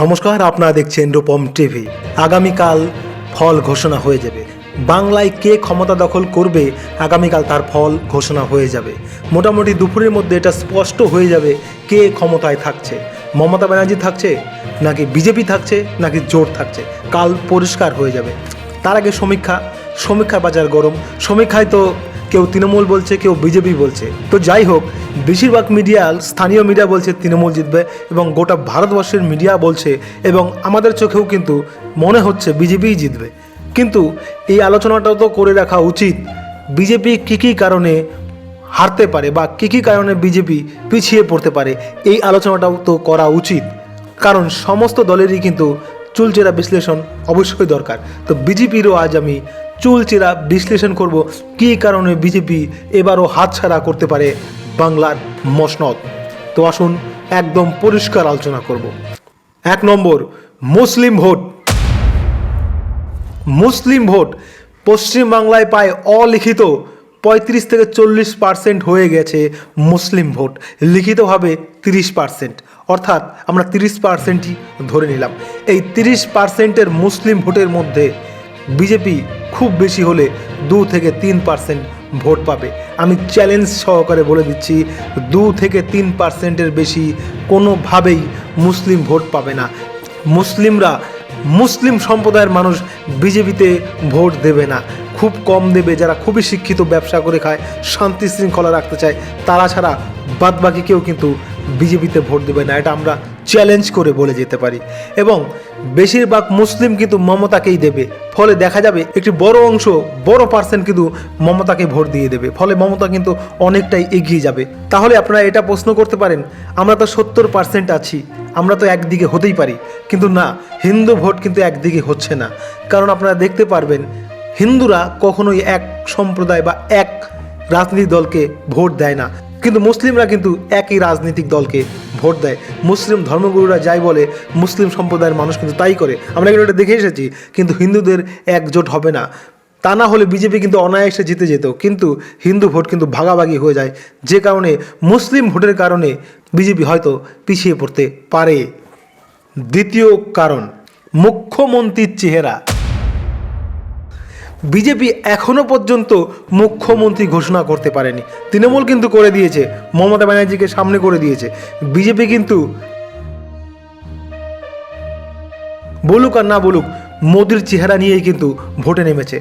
নমস্কার, আপনারা দেখছেন রূপম টিভি। আগামীকাল ফল ঘোষণা হয়ে যাবে। বাংলায় কে ক্ষমতা দখল করবে আগামীকাল তার ফল ঘোষণা হয়ে যাবে। মোটামুটি দুপুরের মধ্যে এটা স্পষ্ট হয়ে যাবে কে ক্ষমতায় থাকছে। মমতা ব্যানার্জি থাকছে নাকি বিজেপি থাকছে নাকি জোট থাকছে, কাল পরিষ্কার হয়ে যাবে। তার আগে সমীক্ষার বাজার গরম। সমীক্ষায় তো কেউ তৃণমূল বলছে, কেউ বিজেপি বলছে। তো যাই হোক, বেশিরভাগ মিডিয়া, স্থানীয় মিডিয়া বলছে তৃণমূল জিতবে এবং গোটা ভারতবর্ষের মিডিয়া বলছে এবং আমাদের চোখেও কিন্তু মনে হচ্ছে বিজেপিই জিতবে। কিন্তু এই আলোচনাটাও তো করে রাখা উচিত, বিজেপি কী কী কারণে হারতে পারে বা কী কী কারণে বিজেপি পিছিয়ে পড়তে পারে, এই আলোচনাটাও তো করা উচিত। কারণ সমস্ত দলেরই কিন্তু চুলচেরা বিশ্লেষণ অবশ্যই দরকার। তো বিজেপিরও আজ আমি চুলচেরা বিশ্লেষণ করব কী কারণে বিজেপি এবারও হাতছাড়া করতে পারে বাংলার মসনদ। তো আসুন একদম পরিষ্কার আলোচনা করব। 1 নম্বর, মুসলিম ভোট। মুসলিম ভোট পশ্চিমবাংলায় প্রায় অলিখিত 35 থেকে 40% হয়ে গেছে মুসলিম ভোট, লিখিতভাবে 30%, অর্থাৎ আমরা 30%ই ধরে নিলাম। এই 30%-এর মুসলিম ভোটের মধ্যে বিজেপি খুব বেশি হলে 2 থেকে 3% ভোট পাবে। আমি চ্যালেঞ্জ সহকারে বলে দিচ্ছি, 2 থেকে 3%-এর বেশি কোনোভাবেই মুসলিম ভোট পাবে না। মুসলিম সম্প্রদায়ের মানুষ বিজেপিতে ভোট দেবে না, খুব কম দেবে। যারা খুবই শিক্ষিত, ব্যবসা করে খায়, শান্তি শৃঙ্খলা রাখতে চায়, তারা ছাড়া বাদবাকি কেউ কিন্তু বিজেপিতে ভোট দেবে না। এটা আমরা চ্যালেঞ্জ করে বলে যেতে পারি। এবং বেশিরভাগ মুসলিম কিন্তু মমতাকেই দেবে। ফলে দেখা যাবে একটি বড় অংশ, বড় পার্সেন্ট কিন্তু মমতাকে ভোট দিয়ে দেবে। ফলে মমতা কিন্তু অনেকটাই এগিয়ে যাবে। তাহলে আপনারা এটা প্রশ্ন করতে পারেন, আমরা তো 70% আছি, আমরা তো একদিকে হতেই পারি। কিন্তু না, হিন্দু ভোট কিন্তু একদিকে হচ্ছে না। কারণ আপনারা দেখতে পারবেন, হিন্দুরা কখনোই এক সম্প্রদায় বা এক রাজনৈতিক দলকে ভোট দেয় না, কিন্তু মুসলিমরা কিন্তু একই রাজনৈতিক দলকে ভোট দেয়। মুসলিম ধর্মগুরুরা যাই বলে, মুসলিম সম্প্রদায়ের মানুষ কিন্তু তাই করে। আমরা কিন্তু এটা দেখে এসেছি। কিন্তু হিন্দুদের একজোট হবে না, তা না হলে বিজেপি কিন্তু অনায়াসে জিতে যেত। কিন্তু হিন্দু ভোট কিন্তু ভাগাভাগি হয়ে যায়, যে কারণে মুসলিম ভোটের কারণে বিজেপি হয়তো পিছিয়ে পড়তে পারে। দ্বিতীয় কারণ, মুখ্যমন্ত্রীর চেহারা। বিজেপি এখনো পর্যন্ত মুখ্যমন্ত্রী ঘোষণা করতে পারেনি। তৃণমূল কিন্তু করে দিয়েছে, মমতা ব্যানার্জিকে সামনে করে দিয়েছে। বিজেপি কিন্তু বলুক আর না বলুক, মোদির চেহারা নিয়েই কিন্তু ভোটে নেমেছে।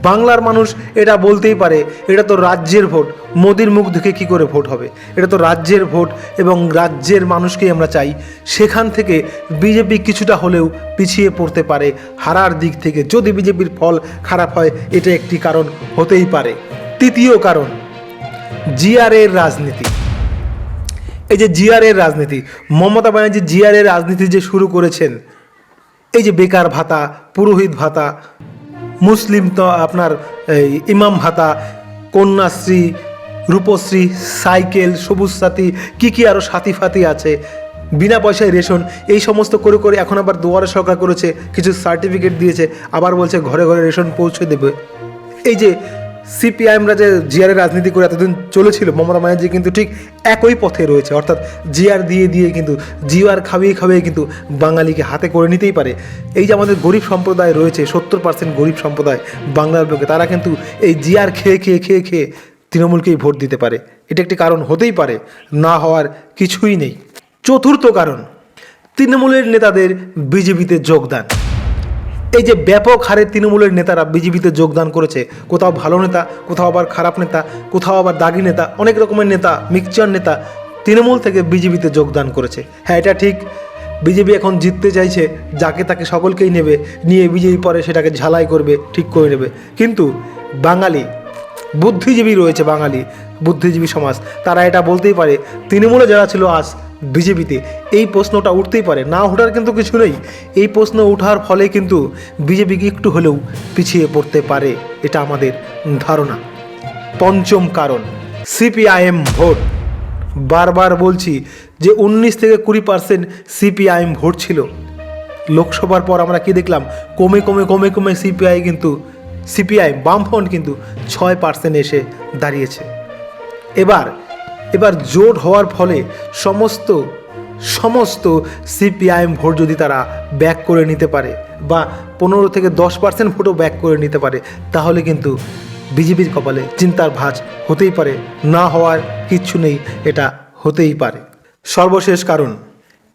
বাংলার মানুষ এটা বলতেই পারে, এটা তো রাজ্যের ভোট, মোদির মুখ দেখে কী করে ভোট হবে। এটা তো রাজ্যের ভোট এবং রাজ্যের মানুষকেই আমরা চাই। সেখান থেকে বিজেপি কিছুটা হলেও পিছিয়ে পড়তে পারে হারার দিক থেকে। যদি বিজেপির ফল খারাপ হয়, এটা একটি কারণ হতেই পারে। তৃতীয় কারণ, জিআরের রাজনীতি। এই যে জিআরের রাজনীতি, মমতা ব্যানার্জি জিআরের রাজনীতি যে শুরু করেছেন, এই যে বেকার ভাতা, পুরোহিত ভাতা, মুসলিম তো আপনার ইমাম ভাতা, কন্যাশ্রী, রূপশ্রী, সাইকেল, সবুজ সাথী, কী আরও সাথী ফাতি আছে, বিনা পয়সায় রেশন, এই সমস্ত করে করে এখন আবার দুয়ারে সরকার করেছে, কিছু সার্টিফিকেট দিয়েছে, আবার বলছে ঘরে ঘরে রেশন পৌঁছে দেবে। এই যে সিপিআইএমরা যে জিআরের রাজনীতি করে এতদিন চলেছিল, মমতা ব্যানার্জি কিন্তু ঠিক একই পথে রয়েছে। অর্থাৎ জিআর দিয়ে কিন্তু জিআর খাইয়ে কিন্তু বাঙালিকে হাতে করে নিতেই পারে। এই যে আমাদের গরিব সম্প্রদায় রয়েছে, 70% গরিব সম্প্রদায় বাংলার লোকে, তারা কিন্তু এই জিআর খেয়ে তৃণমূলকেই ভোট দিতে পারে। এটা একটি কারণ হতেই পারে, না হওয়ার কিছুই নেই। চতুর্থ কারণ, তৃণমূলের নেতাদের বিজেপিতে যোগদান। এই যে ব্যাপক হারে তৃণমূলের নেতারা বিজেপিতে যোগদান করেছে, কোথাও ভালো নেতা, কোথাও আবার খারাপ নেতা, কোথাও আবার দাগি নেতা, অনেক রকমের নেতা, মিক্সচার নেতা তৃণমূল থেকে বিজেপিতে যোগদান করেছে। হ্যাঁ, এটা ঠিক, বিজেপি এখন জিততে চাইছে, যাকে তাকে সকলকেই নেবে, নিয়ে বিজেপি পরে সেটাকে ঝালাই করবে, ঠিক করে নেবে। কিন্তু বাঙালি বুদ্ধিজীবী রয়েছে, বাঙালি বুদ্ধিজীবী সমাজ, তারা এটা বলতেই পারে, তৃণমূলে যারা ছিল আজ বিজেপিতে, এই প্রশ্নটা উঠতেই পারে, না ওঠার কিন্তু কিছু নেই। এই প্রশ্ন ওঠার ফলে কিন্তু বিজেপিকে একটু হলেও পিছিয়ে পড়তে পারে, এটা আমাদের ধারণা। পঞ্চম কারণ, সিপিআইএম ভোট। বারবার বলছি যে 19 থেকে 20% সিপিআইএম ভোট ছিল। লোকসভার পর আমরা কি দেখলাম, কমে সিপিআইএম বামফ্রন্ট কিন্তু 6% এসে দাঁড়িয়েছে। এবার জোট হওয়ার ফলে সমস্ত সমস্ত সিপিআইএম ভোট যদি তারা ব্যাক করে নিতে পারে বা 15 থেকে 10% ভোটও ব্যাক করে নিতে পারে, তাহলে কিন্তু বিজেপির কপালে চিন্তার ভাঁজ হতেই পারে, না হওয়ার কিচ্ছু নেই, এটা হতেই পারে। সর্বশেষ কারণ,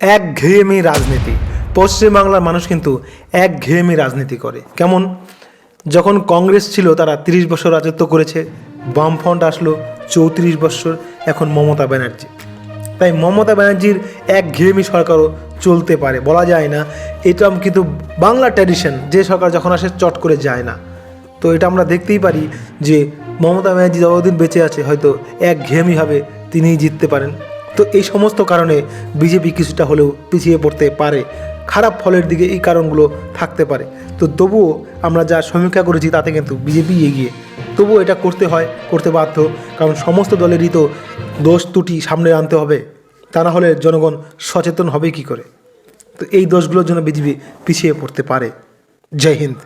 একঘেয়েমি রাজনীতি। পশ্চিমবাংলার মানুষ কিন্তু একঘেয়েমি রাজনীতি করে। কেমন? যখন কংগ্রেস ছিল তারা 30 বছর রাজত্ব করেছে, বামফ্রন্ট আসলো 34 বছর, এখন মমতা ব্যানার্জি। তাই মমতা ব্যানার্জির একঘেয়েমি সরকারও চলতে পারে, বলা যায় না। এটা কিন্তু বাংলা ট্র্যাডিশন, যে সরকার যখন আসে চট করে যায় না। তো এটা আমরা দেখতেই পারি যে মমতা ব্যানার্জি যতদিন বেঁচে আছে হয়তো একঘেয়েমিভাবে তিনিই জিততে পারেন। তো এই সমস্ত কারণে বিজেপি কিছুটা হলেও পিছিয়ে পড়তে পারে, খারাপ ফলের দিকে এই কারণগুলো থাকতে পারে। তো তবুও আমরা যা সমীক্ষা করেছি তাতে কিন্তু বিজেপি এগিয়ে। তবুও এটা করতে হয়, করতে বাধ্য, কারণ সমস্ত দলেরই তো দোষ ত্রুটি সামনে আনতে হবে, তা না হলে জনগণ সচেতন হবে কী করে। তো এই দোষগুলোর জন্য বিজেপি পিছিয়ে পড়তে পারে। জয় হিন্দ।